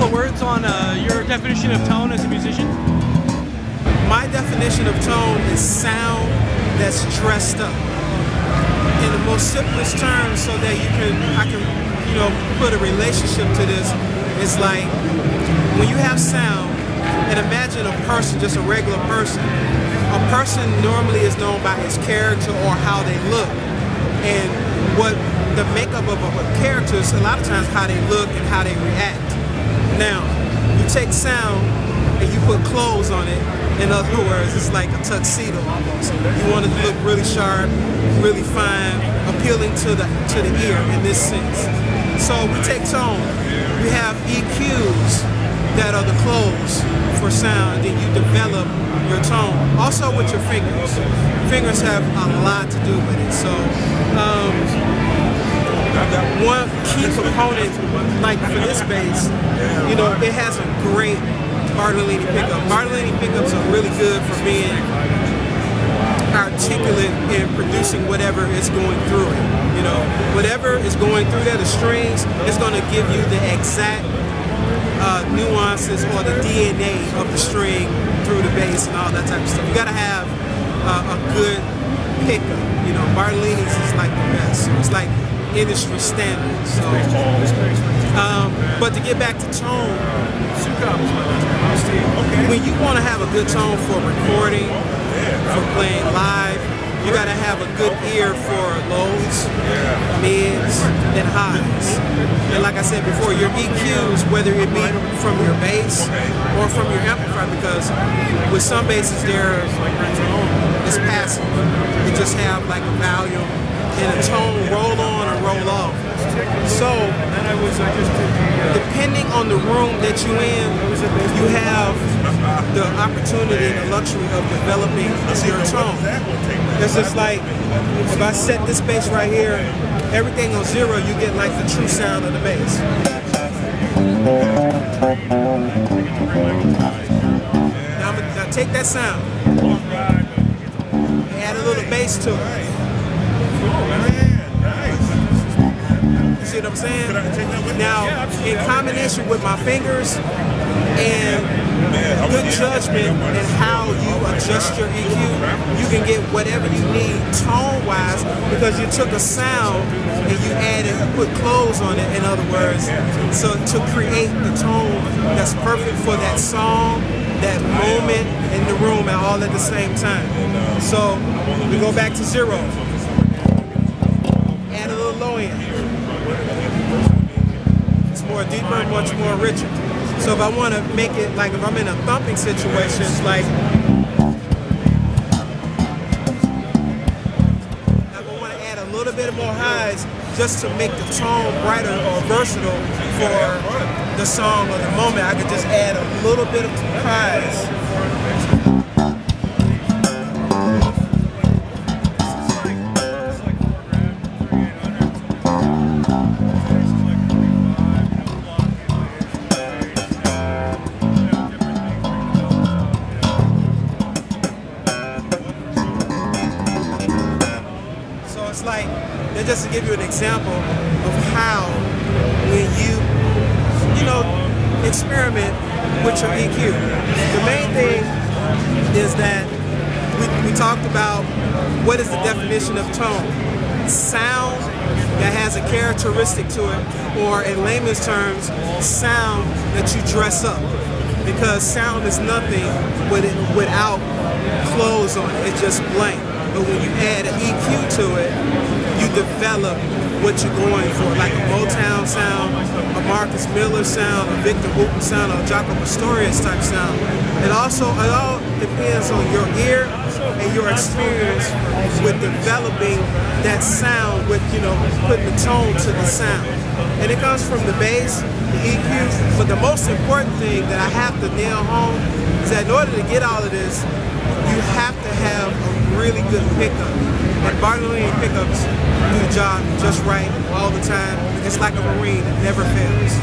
couple of words on your definition of tone as a musician? My definition of tone is sound that's dressed up. In the most simplest terms, so that I can put a relationship to this. It's like when you have sound, and imagine a person, just a regular person. A person normally is known by his character or how they look, and what the makeup of a character is a lot of times how they look and how they react. Now, you take sound and you put clothes on it. In other words, it's like a tuxedo almost. You want it to look really sharp, really fine, appealing to the ear in this sense. So we take tone. We have EQs that are the clothes for sound, and then you develop your tone. Also with your fingers. Fingers have a lot to do with it. So one key component, like for this bass, it has a great Bartolini pickup. Bartolini pickups are really good for being articulate in producing whatever is going through it. Whatever is going through there, the strings, is going to give you the exact nuances or the DNA of the string through the bass and all that type of stuff. You got to have a good pickup. Bartolini's is like the best. So it's like industry standard. So, but to get back to tone, when you want to have a good tone for recording, for playing live, you got to have a good ear for lows, mids, and highs. And like I said before, your EQs, whether it be from your bass or from your amplifier, because with some basses it's passive. They just have like a volume and a tone roll on or roll off. So, depending on the room that you're in, you have the opportunity and the luxury of developing your tone. It's just like, if I set this bass right here, everything on 0, you get like the true sound of the bass. Now take that sound, add a little bass to it. You see what I'm saying? Now, in combination with my fingers and good judgment and how you adjust your EQ, you can get whatever you need tone-wise, because you took a sound and you put clothes on it, in other words, so to create the tone that's perfect for that song, that moment in the room, and all at the same time. So we go back to 0. Add a little low end. It's more deeper, much more richer. So if I want to make it like, if I'm in a thumping situation, it's like, if I want to add a little bit more highs just to make the tone brighter or versatile for the song or the moment, I could just add a little bit of highs. It's like, just to give you an example of how when you experiment with your EQ. The main thing is that we talked about what is the definition of tone. Sound that has a characteristic to it, or in layman's terms, sound that you dress up. Because sound is nothing without clothes on it, it's just blank. But when you add an EQ to it, you develop what you're going for, like a Motown sound, a Marcus Miller sound, a Victor Wooten sound, or a Jaco Pastorius type sound. And also, it all depends on your ear and your experience with developing that sound, with putting the tone to the sound. And it comes from the bass, the EQ, but the most important thing that I have to nail home is that in order to get all of this, you have to have a really good pickup. And Bartolini pickups do the job just right all the time. It's like a Marine, it never fails.